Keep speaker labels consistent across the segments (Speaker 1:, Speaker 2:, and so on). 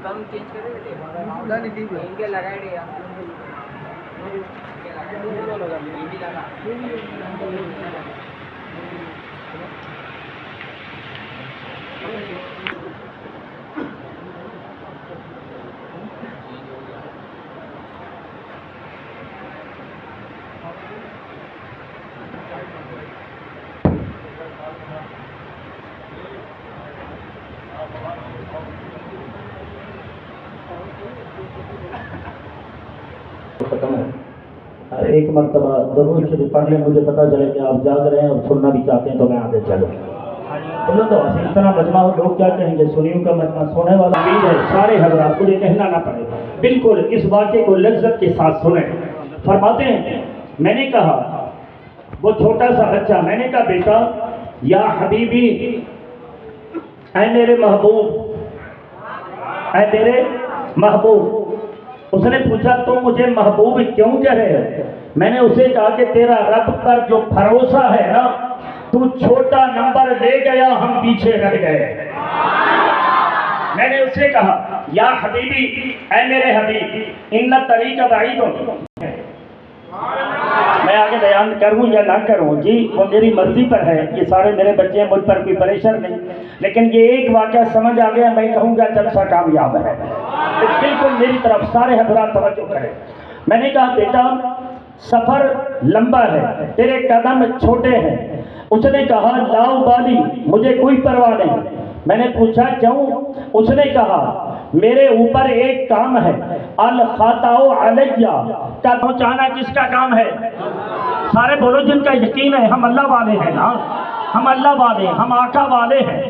Speaker 1: कम change करे बेटे इनके लगाए दे यार
Speaker 2: खत्म है। एक मरतबा जरूर शरीफ पढ़ लें, मुझे पता चले कि आप जाग रहे हैं और सुनना भी चाहते हैं तो मैं आगे चलूँ। तो इतना मजमा हो, लोग क्या कहेंगे, सुनियों का मजमा सोने वाला उम्मीद है सारे हजरात को ये कहना ना पड़े, बिल्कुल इस वाक़े को लज्जत के साथ सुने। फरमाते हैं, मैंने कहा वो छोटा सा बच्चा, मैंने कहा बेटा या हबीबी, ऐ मेरे महबूब, ऐ मेरे महबूब। उसने पूछा तुम मुझे महबूब क्यों कह रहे हो? मैंने उसे कहा कि तेरा रब पर जो भरोसा है ना, तू छोटा नंबर ले गया, हम पीछे रह गए। मैंने उसे कहा या हबीबी, ऐ मेरे हबीब, इन्ना तरीका बाईद। मैं आगे बयान करूं या ना करूं जी, वो मेरी मर्जी पर है। ये सारे मेरे बच्चे हैं, मुझ पर कोई प्रेशर नहीं, लेकिन ये एक वाक़या समझ आ गया, मैं कहूँगा जलसा कामयाब है। तो बिल्कुल मेरी तरफ सारे हजरात तवज्जो करें। मैंने कहा बेटा सफ़र लंबा है, तेरे कदम छोटे हैं। उसने कहा लाओ बाली, मुझे कोई परवाह नहीं। मैंने पूछा क्यों? उसने कहा मेरे ऊपर एक काम है, अल खाताओ अलैया, का पहुँचाना किसका काम है? सारे बोलो जिनका यकीन है हम अल्लाह वाले हैं ना, हम अल्लाह वाले, हम आका वाले हैं,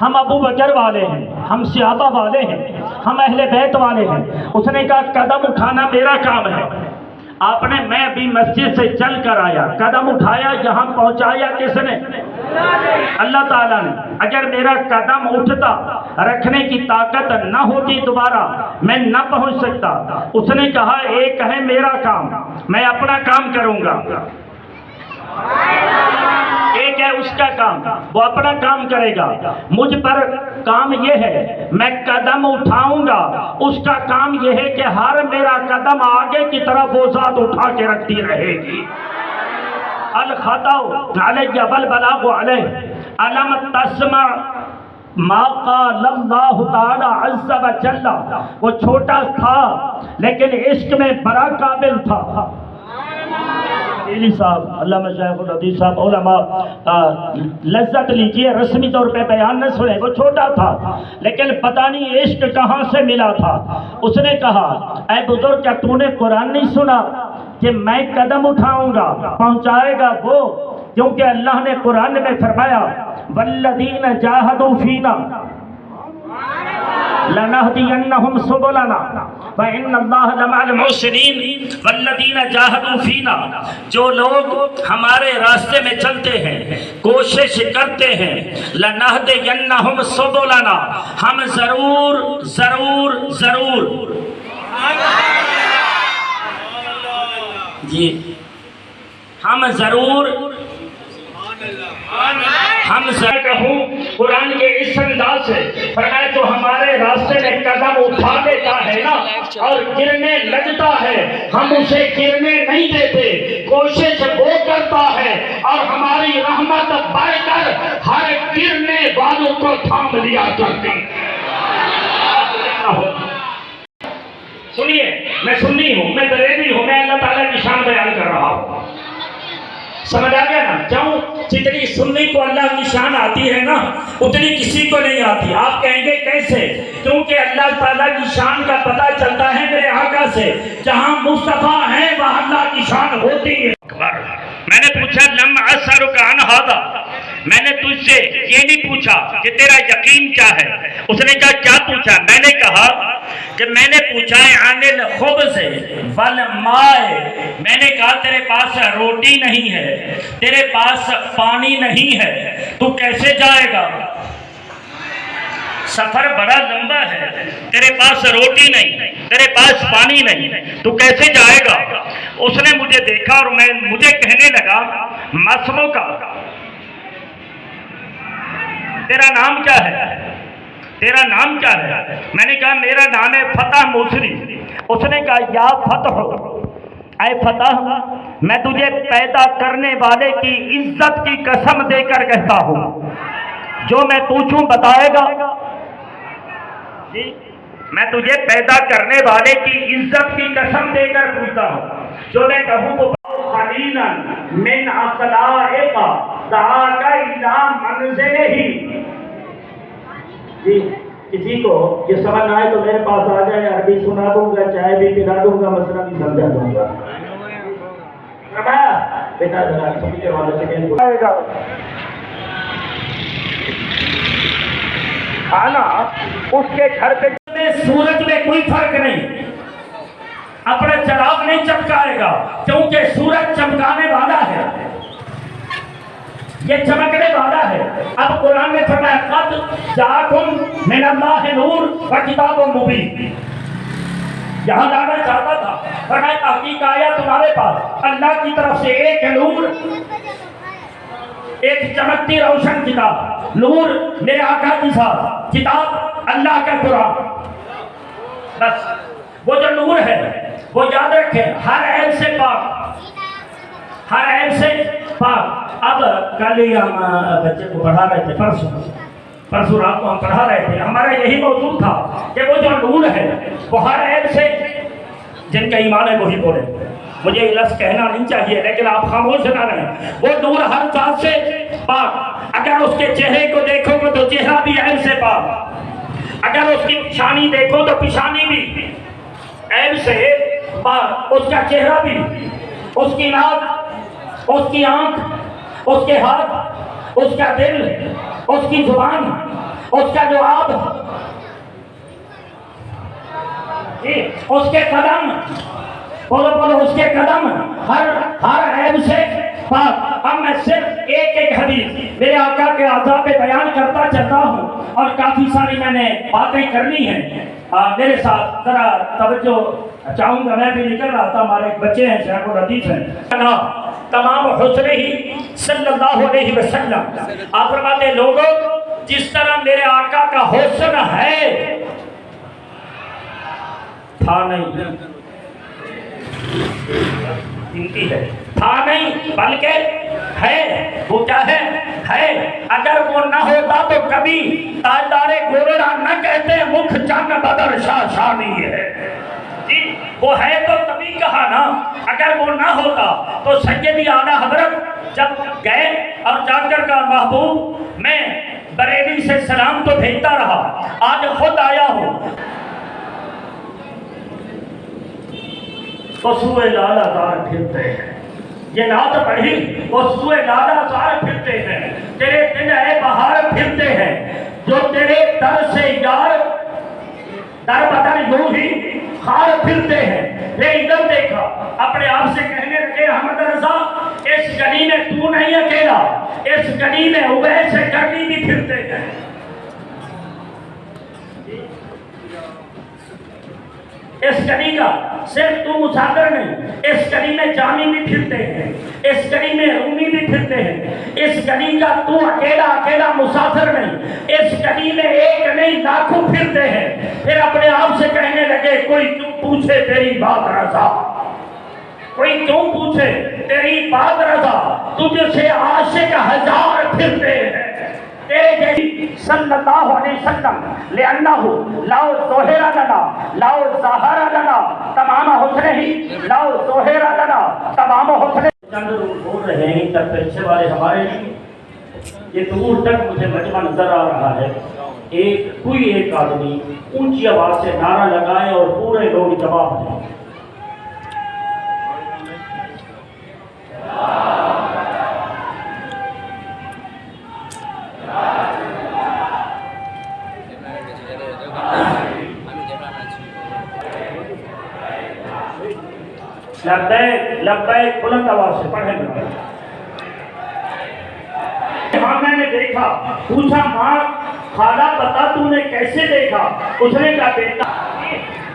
Speaker 2: हम अबू बकर वाले हैं, हम सिहाबा वाले हैं, हम अहले बैत वाले हैं। उसने कहा कदम उठाना मेरा काम है। आपने, मैं अभी मस्जिद से चल कर आया, कदम उठाया, यहाँ पहुँचाया किसने? अल्लाह ताला ने। अगर मेरा कदम उठता, रखने की ताकत न होती दोबारा, मैं न पहुँच सकता। उसने कहा एक है मेरा काम, मैं अपना काम करूँगा, एक है उसका काम, वो अपना काम करेगा। मुझ पर काम ये है, मैं कदम उठाऊंगा, उसका काम ये है कि हर मेरा कदम आगे की तरफ वो ज़ात उठा के रखती रहेगी। अल खताओ अलैया बल बलागु अलैह अलम तस्मा मा क़ालल्लाहु तआला अज़्ज़ व जल्ला। वो छोटा था लेकिन इश्क में बड़ा काबिल था। साहब अल्लामा शाइखुल हदीस साहब उलमा, लज्जत लीजिए, रस्मी तौर पे बयान न सुने। वो छोटा था लेकिन पता नहीं इश्क कहाँ से मिला था। उसने कहा ऐ बुजुर्ग, क्या तूने कुरान नहीं सुना कि मैं कदम उठाऊंगा, पहुंचाएगा वो? क्योंकि अल्लाह ने कुरान में फरमाया वल्लदीन जाहदू फीना लनहदियन्नहुम सुबुलना व इन्नल्लाह लमअल मुहसिनीन वल्लदीन जाहदू फीना। जो लोग हमारे रास्ते में चलते हैं, कोशिश करते हैं, लनहदियन्नहुम सुबुलना, हम जरूर जरूर जरूर जी, हम जरूर कहूँ कुरान के इस अंदाज से फरमाया जो हमारे रास्ते में कदम उठा देता है ना और गिरने लगता है, हम उसे गिरने नहीं देते, कोशिश वो करता है और हमारी रहमत बढ़कर हर गिरने वालों को थाम लिया करती। सुनिए, मैं सुन्नी हूँ, मैं बरेली हूँ, मैं अल्लाह ताला की शान बयान कर रहा हूँ। समझ आ गया ना? क्यों? जितनी सुन्नी को अल्लाह की शान आती है ना, उतनी किसी को नहीं आती। आप कहेंगे कैसे? क्योंकि अल्लाह ताला की शान का पता चलता है मेरे आका से, जहां मुस्तफा है वहां अल्लाह की शान होती है। मैंने पूछा लम असरुका अन हादा, मैंने तुझसे ये नहीं पूछा कि तेरा यकीन क्या है। उसने कहा क्या पूछा? मैंने कहा कि मैंने पूछा है अनिल खुब्ज़ वल माए। मैंने कहा तेरे पास रोटी नहीं है, तेरे पास पानी नहीं है, तू कैसे जाएगा? सफर बड़ा लंबा है, तेरे पास रोटी नहीं, तेरे पास पानी नहीं, तू कैसे जाएगा? उसने मुझे देखा और मुझे कहने लगा मस्मो का, तेरा नाम क्या है? तेरा नाम क्या है? मैंने कहा मेरा नाम है फतह मूसरी। उसने कहा या फतह, ऐ फतह, मैं तुझे पैदा करने वाले की इज्जत की कसम देकर कहता हूं, जो मैं पूछूं बताएगा जी? मैं तुझे पैदा करने वाले की इज्जत की कसम देकर पूछता हूं, जो मैं कहूं वो खलीलन मिन अखलाइका दआका इला मंज़िलिही। जी, किसी को ये समझ ना आए तो मेरे पास आ जाए, अरबी सुना दूंगा, चाय भी पिला दूंगा, मसला भी समझा दूंगा। बेटा जरा समझने वाले से खाना उसके घर पे सूरज में कोई फर्क नहीं, अपना चराग नहीं चमकाएगा, क्योंकि सूरज चमकाने वाला है, ये चमकने वाला है। अब कुरान में फरमाया क़द जाअकुम मिनल्लाहि नूर व किताबुम मुबीन। यहाँ लाना चाहता था, फरमाया तहकीक आया तुम्हारे पास अल्लाह की तरफ से एक नूर, एक चमकती रोशन किताब, नूर मेरे आका की साथ, किताब अल्लाह का कुरान। बस वो जो नूर है वो याद रखें, हर ऐब से पाक, हर ऐब से पाक। अब कल ही हम बच्चे को पढ़ा रहे थे, परसों रात को हम पढ़ा रहे थे, हमारा यही मौजूद था कि वो जो नूर है वो हर ऐब से, जिनका ईमान है वही बोले, मुझे लफ्ज़ कहना नहीं चाहिए लेकिन आप खामोश ना रहें। वो नूर हर बात से पाक। अगर उसके चेहरे को देखोगे तो चेहरा भी ऐब से पाक, अगर उसकी पिशानी देखो तो पिशानी भी ऐब से पाक, उसका चेहरा भी, उसकी नाक, उसकी आंख, उसके हाथ, उसका दिल, उसकी जुबान, उसका जो आब, उसके कदम, बोलो बोलो उसके कदम, हर ऐब से पाक। अब मैं सिर्फ एक एक हदीस मेरे आका के आज़ाब पे बयान करता चलता हूँ, और काफ़ी सारी मैंने बातें करनी है। मेरे साथ जरा तवज्जो चाहूँगा, मैं भी निकल रहा था, हमारे एक बच्चे हैं शेख लतीफ़ हैं, तमाम हुस्न ही सल्लल्लाहु अलैहि वसल्लम। आप फरमाते लोगों, जिस तरह मेरे आका का हुस्न है था नहीं, गिनती है, था नहीं बल्कि है। वो क्या है? अगर वो ना होता तो कभी ताजदारे गोरड़ा न कहते मुख चन्न बदर शाह शानी है जी। वो है तो तभी कहा ना, अगर वो ना होता तो सैयदी आला हजरत जब गए और जाकर का महबूब, मैं बरेली से सलाम तो भेजता रहा, आज खुद आया हूँ तो सूए लालाजार फिरते हैं, ये नात पढ़ी, वो सूए लालाजार फिरते हैं, तेरे दिन है बहार फिरते हैं, जो तेरे दर से यार दर बदर यूं ही खार फिरते हैं। ये इधर देखा, अपने आप से कहने लगे अहमद रजा, इस गली में तू नहीं अकेला, इस गली में उबैस से गली भी फिरते हैं। इस गली का सिर्फ तू मुसाफिर नहीं, इस गली में जामी भी फिरते हैं, इस गली में रूमी भी फिरते हैं, इस गली का तू अकेला अकेला मुसाफिर नहीं, इस गली में एक नहीं लाखों फिरते हैं। फिर अपने आप से कहने लगे कोई क्यों पूछे तेरी बात रजा, कोई क्यों पूछे तेरी बात रजा, तुझसे आशिक हजार फिरते हैं। तेरे जैसी सल्लल्लाहु अलैहि वसल्लम ले अन्नहु लाओ ज़ोहिरा लना लाओ ज़हरा लना तमाम हुस्न ही लाओ ज़ोहिरा लना तमाम हुस्न। चंद लोग बोल रहे हैं तब पीछे वाले हमारे लिए, ये दूर तक मुझे मजमा नजर आ रहा है, कोई एक आदमी ऊंची आवाज से नारा लगाए और पूरे लोग जवाब दें। लब्बैक लब्बैक बुलंद आवाज से पढ़ेंगे। हाँ मैंने देखा, पूछा माँ खाला बता तूने कैसे देखा? उसने कहा बेटा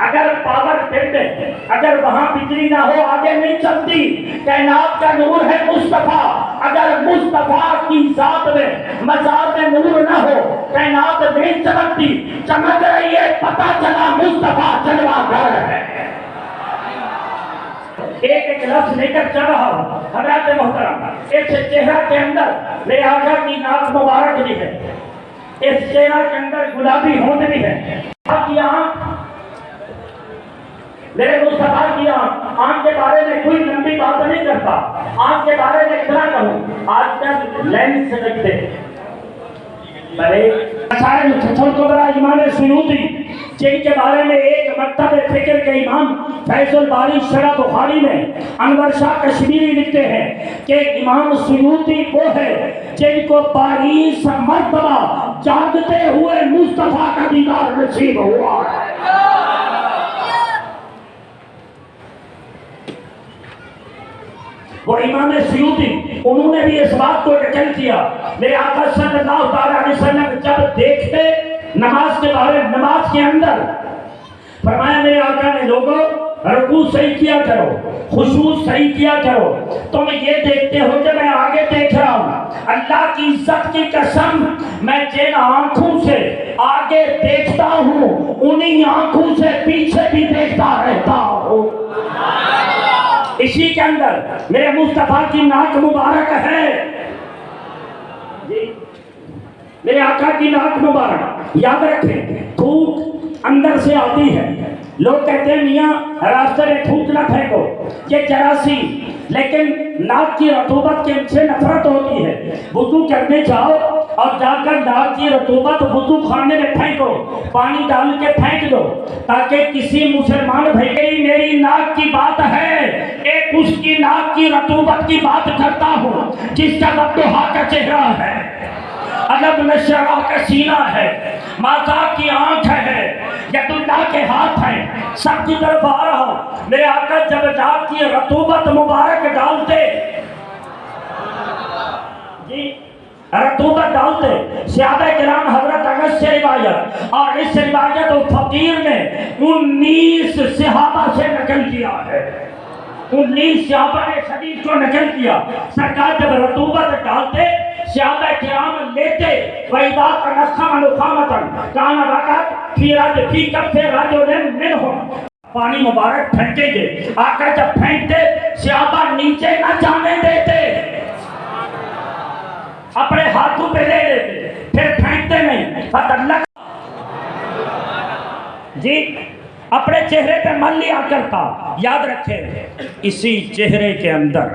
Speaker 2: अगर पावर फिट है, अगर वहां बिजली ना हो आगे नहीं चलती, कायनात का नूर है मुस्तफा, अगर मुस्तफा की जात में मज़ार में नूर न हो, कायनात नहीं चमकती, चमक रही है, पता चला मुस्तफा जलवागर है। एक एक लफ्ज लेकर चल रहा हूं हज़रात मोहतरम। इस चेहरा के अंदर मेरे आका की नाक मुबारक भी है, इस चेहरा के अंदर गुलाबी होंठ भी है। आपकी आंख, मेरे मुस्तफा की आंख के बारे में कोई लंबी बात नहीं करता। आंख के बारे में इतना कहूं, आजकल लेंस लगते इमाम सुयूती जिनके बारे में एक मकतब फिक्र के इमाम फैजुल बारी शरह बुखारी में अनवर शाह कश्मीरी लिखते हैं कि इमाम सुयूती वो है जिनको 22 मरतबा जागते हुए मुस्तफा का दीदार नसीब हुआ। वो इमाम सुयूती, उन्होंने भी इस बात को नकल किया। मेरे आका सल्लल्लाहु अलैहि वसल्लम जब देखते नमाज के बारे, नमाज के अंदर फरमाया मेरे आका ने, लोगों रुकू सही किया करो, खुशू सही किया करो। तुम ये देखते हो कि मैं आगे देख रहा हूँ, अल्लाह की इज्जत की कसम, मैं जिन आंखों से आगे देखता हूँ उन्हीं आंखों से पीछे भी देखता रहता हूँ। इसी के अंदर मेरे मुस्तफा की नाक मुबारक है जी, मेरे आका की नाक मुबारक। याद रखें, थूक अंदर से आती है। लोग कहते हैं मियाँ रास्ते में थूक ना फेंको, ये जरासी, लेकिन नाक की रतूबत के से नफरत होती है। वुज़ू करने जाओ और जाकर नाक की रतूबत वुज़ू खाने में फेंको, पानी डाल के फेंक दो, ताकि किसी मुसलमान भाई की मेरी नाक की बात है, एक उसकी नाक की रतूबत की बात करता हूँ जिसका बद्दुहा का चेहरा है, अलब नशरा का सीना है, माता की आंख है, यदुल्लाह के हाथ है, सबकी तरफ आ रहा हूं। मेरे आका जब नाक की रतूबत मुबारक डालते जी, रतूबत डालते, सहाबा किराम हजरत अनस से रिवायत, और इस रिवायत और फकीर ने 19 सहाबा से नकल किया है। 19 सहाबा ने हदीस को नकल किया। सरकार जब रतूबत डालते, सहाबा किराम लेते, वैदा तनखम अनुखामतन कान वक़त फिराद फी कफ़े रजुलन मिनहुम, पानी मुबारक फेंकेंगे। आका जब फेंकते, सहाबा नीचे न जाने देते, अपने हाथों पे ले लेते, फिर फेंकते नहीं। फतल्ला जी अपने चेहरे पे मल लिया करता। याद रखें, इसी चेहरे के अंदर,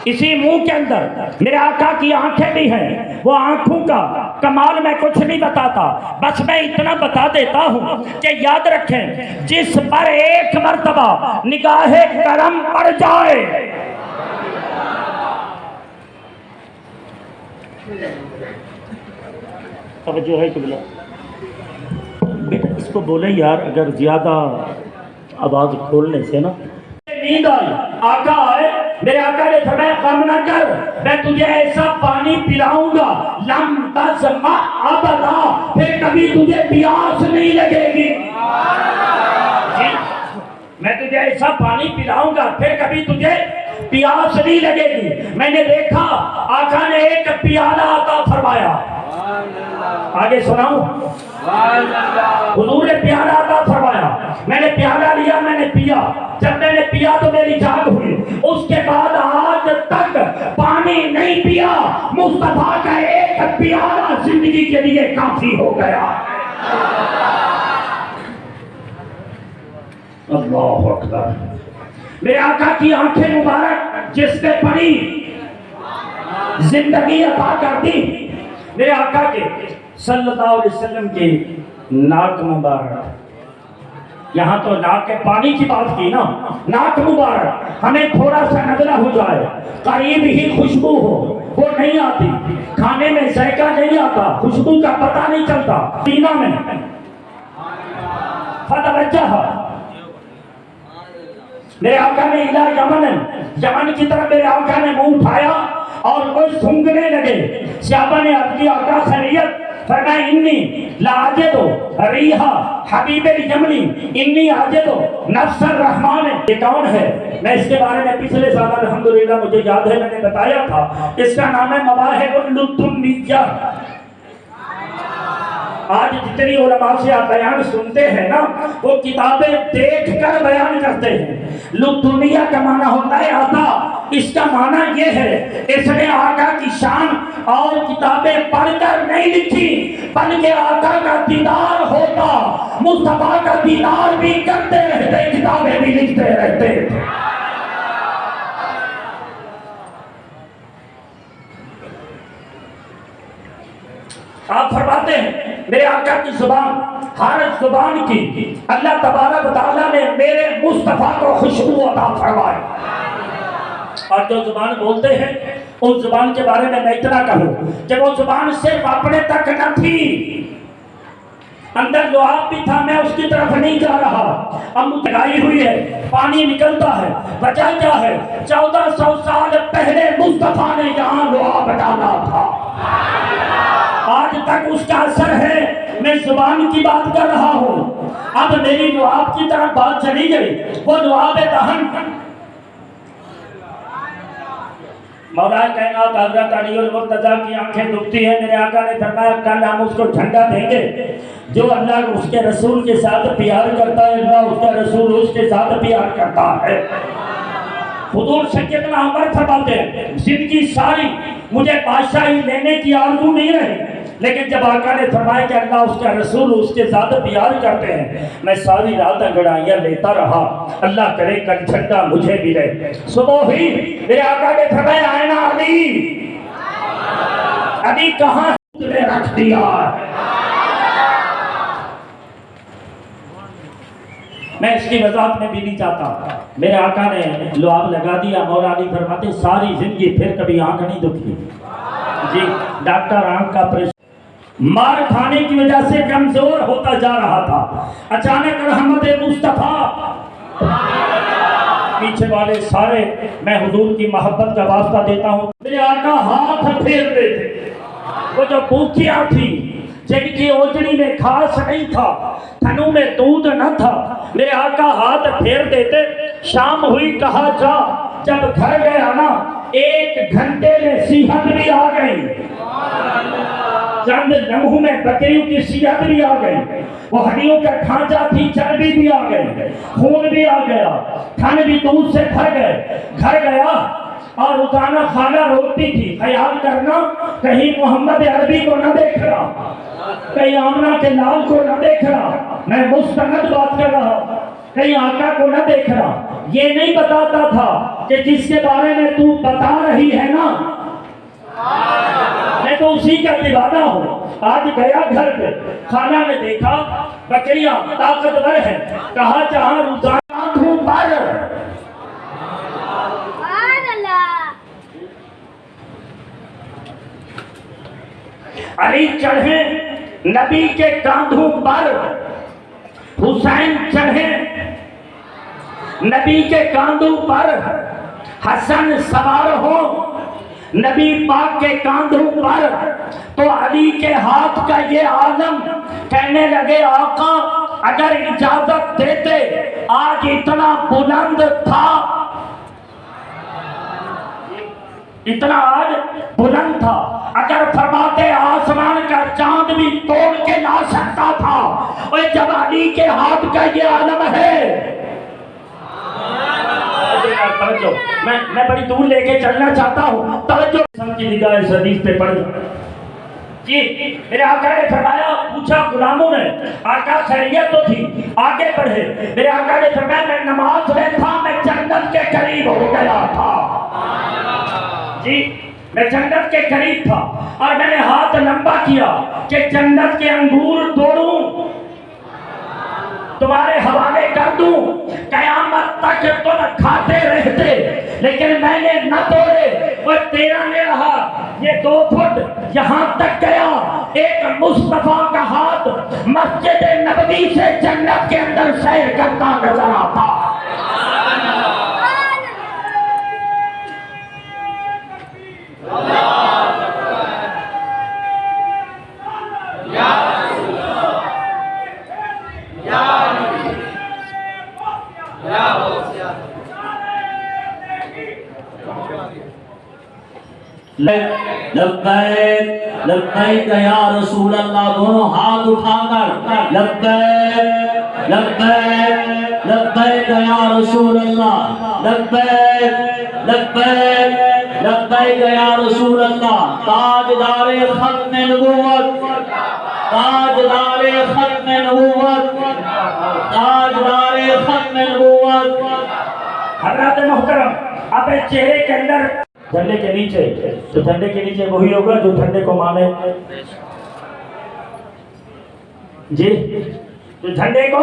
Speaker 2: इसी मुंह के अंदर मेरे आका की आंखें भी हैं। वो आंखों का कमाल मैं कुछ नहीं बताता, बस मैं इतना बता देता हूं कि याद रखें, जिस पर एक मर्तबा निगाहे करम पड़ जाए, अब जो है कि बेटा इसको बोले यार, अगर ज्यादा आवाज खोलने से ना नींद आई। आका आए, मेरे आका ने फरमाया गम न कर, मैं तुझे ऐसा पानी पिलाऊंगा, लम तज़मा अबदा, फिर कभी तुझे प्यास नहीं लगेगी। मैं तुझे ऐसा पानी पिलाऊंगा, फिर कभी तुझे प्यास नहीं लगेगी। मैंने देखा आका ने एक प्याला अता फरमाया, आगे सुनाऊं, हुजूर ने प्याला अता फरमाया, मैंने प्याला लिया, मैंने पिया। जब मैंने पिया तो मेरी जाग हुई। उसके बाद आज तक पानी नहीं पिया। मुस्तफा का एक प्याला जिंदगी के लिए काफी हो गया। अल्लाह अकबर। मेरे आका की आंखें मुबारक जिस पे पड़ी, जिंदगी अता कर दी। मेरे आका के सल्लल्लाहु अलैहि वसल्लम की नाक मुबारक, यहाँ तो नाक के पानी की बात की ना, नाक मुबारक हमें थोड़ा सा नजरा हो जाए, करीब ही खुशबू हो, वो नहीं आती। खाने में जायका नहीं आता, खुशबू का पता नहीं चलता। सीना में मेरे आका ने इला यमन, यमन की तरफ मेरे आका ने मुंह उठाया और वो सूंघने लगे। सहाबा ने अर्ज किया, आका खैरियत? फरमाया इन्नी लाजिदो रिहा हबीबुल यमनी इन्नी आजिदो नफ्सर रहमान। ये कौन है? मैं इसके बारे में पिछले साल अल्हम्दुलिल्लाह मुझे याद है मैंने बताया था। इसका नाम है मवाहिबुल लुत्फुन्निया। आज जितनी उलमा से आप बयान सुनते हैं ना, वो किताबें देख कर बयान करते हैं। लुत्फुनिया का माना होता है आता, इसका माना ये है इसने आका की शान और किताबें पढ़कर नहीं लिखी, बल्कि आका का दीदार होता, मुस्तफा का दीदार भी करते रहते, किताबें भी लिखते रहते। आप फरमाते हैं मेरे आका की जुबान, हर जुबान की अल्लाह तबारक व तआला ने मेरे मुस्तफा को खुशबू अता फरमाई। और जो जुबान बोलते हैं उस जुबान के बारे में मैं इतना कहूं कि वो जुबान सिर्फ अपने तक न थी, अंदर लुआब भी था, मैं उसकी तरफ नहीं जा रहा। अब लगाई हुई है, पानी निकलता है, वजह क्या है? 1400 साल पहले मुस्तफा ने यहाँ लुआब डाला था, आज तक उसका असर है। मैं जुबान की बात कर रहा हूँ। अब मेरी लुआब की तरफ बात चली गई, वो लुआब दहन। मौला कायनात हज़रत अली मुर्तज़ा की आंखें दुखती है। मेरे आका ने फरमाया कल हम उसको झंडा देंगे। जो अल्लाह उसके रसूल के साथ प्यार करता है, अल्लाह उसका रसूल उसके साथ प्यार करता है। हुजूर सैयदना उमर फरमाते हैं जिंदगी सारी मुझे बादशाही लेने की आरज़ू नहीं रही, लेकिन जब आका ने फरमाया कि अल्लाह उसका रसूल उसके साथ प्यार करते हैं, मैं सारी रात अंगड़ाइयाँ लेता रहा। अल्लाह करे कल झंडा मुझे मिले। सुबह ही मेरे आका ने फरमाया आना अली, अली कहाँ तुमने रख दिया? मैं इसकी वजाहत में भी नहीं चाहता। मेरे आका ने लुआब लगा दिया। मौला अली फरमाते सारी जिंदगी फिर कभी आंख नहीं दुखी। जी डॉक्टर आंख का प्रेशर मार खाने की वजह से कमजोर होता जा रहा था। अचानक रहमत मुस्तफा, पीछे वाले सारे मैं हुजूर की मोहब्बत का वास्ता देता हूँ, मेरे आका हाथ फेर देते। वो जो भूखियां थी जिनकी ओजड़ी में घास नहीं था, थनों में दूध न था, मेरे आका हाथ फेर देते। शाम हुई, कहा जा। जब घर गया ना, 1 घंटे में सेहत भी आ गई, चंद लम्हों में बकरियों की सेहत भी आ गई, वो हड्डियों का ढांचा थी, चर्बी भी आ गई, खून भी आ गया, थन भी दूध से भर गए। घर गया और रोजाना खाना रोटी थी। ख्याल करना कहीं मोहम्मद अरबी को न देख रहा, कहीं आमना के लाल को न देख रहा, मैं मुस्तनद बात कर रहा, कहीं आका को न देख रहा। ये नहीं बताता था कि जिसके बारे में तू बता रही है ना, मैं तो उसी का दीवाना हूँ। आज गया घर पे, खाना में देखा बकरियां ताकतवर है, कहा जहां रोजाना हूँ पर अली चढ़े नबी के कांधों पर, हुसैन चढ़े नबी के कांधों पर, हसन सवार हो नबी पाक के कांधों पर, तो अली के हाथ का ये आलम कहने लगे आका अगर इजाजत देते आज इतना बुलंद था, इतना आज बुलंद था, अगर फरमाते आसमान का चांद भी तोड़ के ला सकता था। और जब अली के हाथ का ये आलम है, मैं बड़ी दूर लेके चलना चाहता हूँ, तवज्जो की निगाह इस हदीस पे पड़ जी। मेरे आका ने फरमाया, पूछा गुलामों ने आका खैरियत तो थी, आगे बढ़े। मेरे आका ने फरमाया मैं नमाज में था, मैं जन्नत के करीब हो गया था जी, मैं जन्नत के करीब था और मैंने हाथ लंबा किया कि जन्नत के अंगूर तोड़ूं, तुम्हारे हवाले कर दूं, कयामत तक तुम खाते रहते, लेकिन मैंने न तोड़े। और तेरा ने रहा, ये 2 फुट यहाँ तक गया। एक मुस्तफा का हाथ मस्जिद नबवी से जन्नत के अंदर सैर करता नजर आता।
Speaker 3: लब्बैक लब्बैक या रसूल अल्लाह, दोनों हाथ उठाकर लब्बैक लब्बैक लब्बैक या रसूल अल्लाह, लब्बैक लब्बैक लब्बैक या रसूल अल्लाह। ताजदारे खत्म नबूवत, ताजदारे खत्म नबूवत, ताजदारे खत्म नबूवत।
Speaker 2: हज़रात मोहतरम, अपने चेहरे के अंदर झंडे के नीचे, तो झंडे के नीचे वही होगा जो झंडे को माने जी, जो झंडे को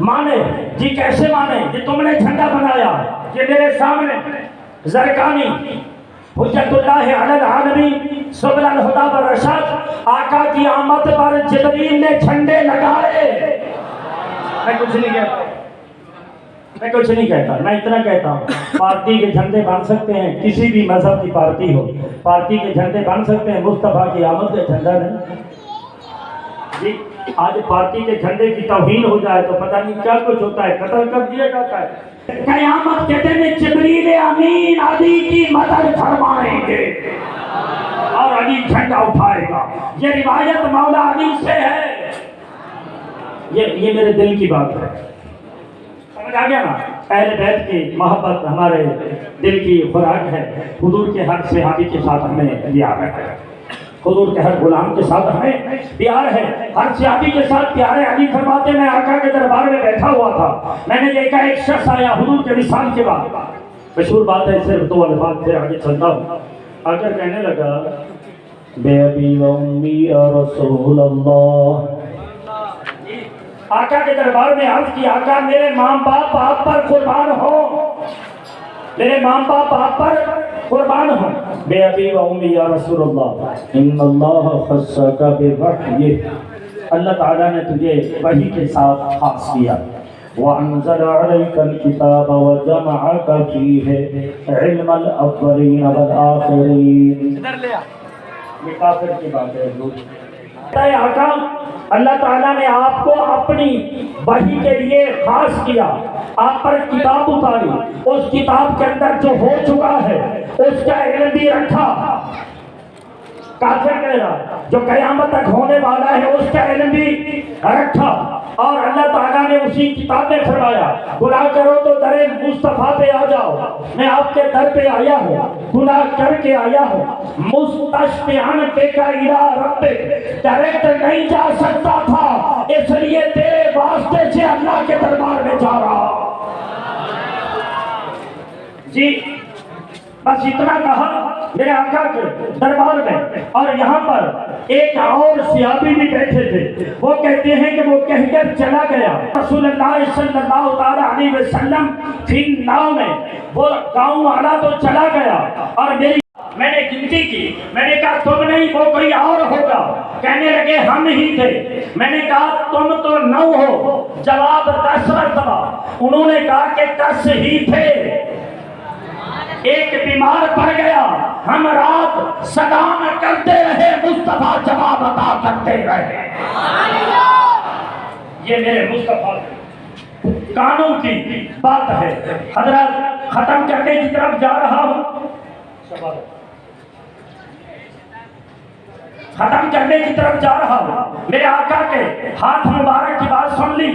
Speaker 2: माने जी। कैसे माने जी? तुमने झंडा बनाया, ये मेरे सामने ज़रक़ानी हुज्जतुल्लाह अलल आलमीन सुबुल हुदा व रशाद, आका की आमद पर जिब्रील ने झंडे लगाए। मैं कुछ नहीं कहता, मैं कुछ नहीं कहता, मैं इतना कहता हूँ, पार्टी के झंडे बन सकते हैं, किसी भी मजहब की पार्टी हो, पार्टी के झंडे बन सकते हैं, मुस्तफा की आमद का झंडा नहीं जी। आज पार्टी के झंडे की तौहीन हो जाए तो पता नहीं क्या कुछ होता है, कत्ल कर दिया जाता है। क़यामत के दिन जिब्रील अमीन अली की मदद फरमाएंगे और अली झंडा उठाएगा। ये रिवायत मौला अली से है, ये मेरे दिल की बात है, समझ आ गया ना? अहले बैत की मोहब्बत हमारे दिल की खुराक है। हुजूर के हर सहाबी के साथ हमें प्यार है, हुजूर के हर गुलाम के साथ हमें प्यार है, हर सहाबी के साथ प्यार है। अली फरमाते, मैं आका के दरबार में बैठा हुआ था, मैंने देखा एक शख्स आया हुजूर के विसाल के बाद, मशहूर बात है, सिर्फ दो अल्फाज से आगे चलता हूँ। आकर कहने लगा, बेअबी व उम्मी या रसूल अल्लाह। आका के दरबार में अर्ज की, आका मेरे माँ बाप आप पर कुर्बान हो, मेरे माँ बाप आप पर कुर्बान हो। बेअबी व उम्मी या रसूल अल्लाह, इन्नल्लाह खस्सका बिवहयि, अल्लाह ताला ने तुझे वही के साथ खास किया। व अंज़ल अलैकल किताब व जमअका फीहि इल्मल अव्वलीन वल आखिरीन। ये काफिर की बात है। आका अल्लाह ताला ने आपको अपनी वही के लिए खास किया, आप पर किताब उतारी, उस किताब के अंदर जो हो चुका है उसका इल्म भी रखा। काफिर कह रहा, जो कयामत तक होने वाला है उसका इल्म भी रखा। और अल्लाह ताला ने उसी किताब में फरमाया, गुनाह करो तो दरे मुस्तफा पे आ जाओ, मैं आपके दर पे आया हूँ, गुनाह करके आया हूँ। मुस्तशफिअन बिका इला रब्बिक, डायरेक्ट नहीं जा सकता था, इसलिए तेरे वास्ते से अल्लाह के दरबार में जा रहा जी। बस इतना कहा मेरे आका के दरबार में। और यहाँ पर एक और सहाबी भी बैठे थे, वो कहते हैं कि वो कहकर चला गया रसूलुल्लाह सल्लल्लाहु अलैहि वसल्लम फिर नाव में, वो गाँव वाला तो चला गया और मैंने गिनती की, मैंने कहा तुम नहीं वो कोई और होगा, कहने लगे हम ही थे। मैंने कहा तुम तो 9 हो, जवाब 10 मरतबा। उन्होंने कहा कि 10 ही थे, एक बीमार पड़ गया, हम रात सलाम करते रहे, मुस्तफा जवाब अता करते रहे। ये मेरे मुस्तफा कानों की बात है। हजरत खत्म करने की तरफ जा रहा हूं, खत्म करने की तरफ जा रहा हूं। मेरे आका के हाथ मुबारक की बात सुन ली,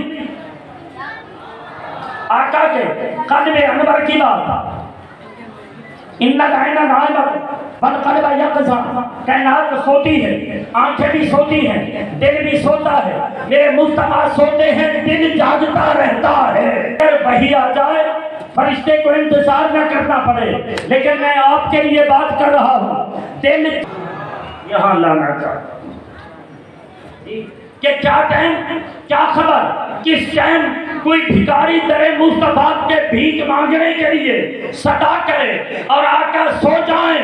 Speaker 2: आका के कल्बे अनवर की बात। इन्ना गायना कायनात सोती है, आंखें भी सोती हैं, दिल भी सोता है। मेरे मुस्तफा सोते हैं, दिल जागता रहता है। अगर वही आ जाए फरिश्ते को इंतजार न करना पड़े, लेकिन मैं आपके लिए बात कर रहा हूँ, दिल यहाँ लाना चाहता कि क्या टाइम, क्या खबर, किस टाइम कोई भिखारी दरे मुस्तफा के भीख मांगने के लिए सदा करे और आकर सो जाए।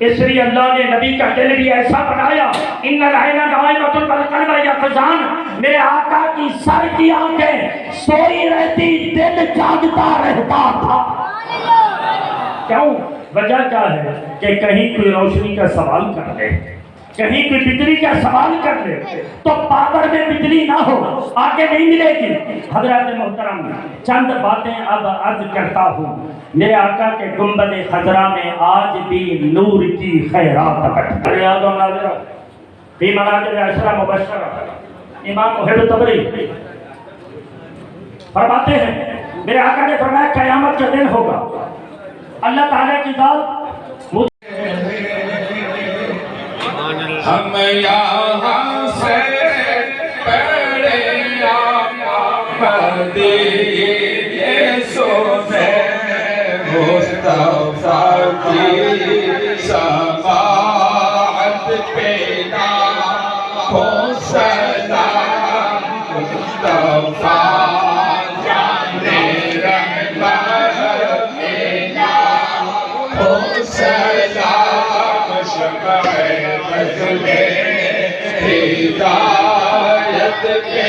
Speaker 2: इसलिए अल्लाह ने नबी का दिल भी ऐसा बनाया, इन्नल ऐना नाइमतुन वल क़ल्ब यक़ज़ान, मेरे आका की सर की आंखें सोई रहती, दिल जागता रहता था। क्यों? वजह क्या है कि कहीं कोई रोशनी का सवाल कर दे, कहीं कोई बिजली का सवाल कर ले तो पावर में बिजली ना हो, आगे नहीं मिलेगी। हजरत मोहतरम, चंद बातें अब अर्ज करता हूँ। मेरे आका के गुंबद खजरा में आज भी नूर की खैरात इमाम मुहब्ब तबरी फरमाते हैं, मेरे आका ने फरमाया कयामत का दिन होगा, अल्लाह ताला की जात
Speaker 4: हम यहाँ से पढ़े मदीने सोने मुस्तफा की समाअत पे हो सलाम मुस्तफा जाने रहमत मेरा हो सलाम शफ़े बज़ले हिदायत के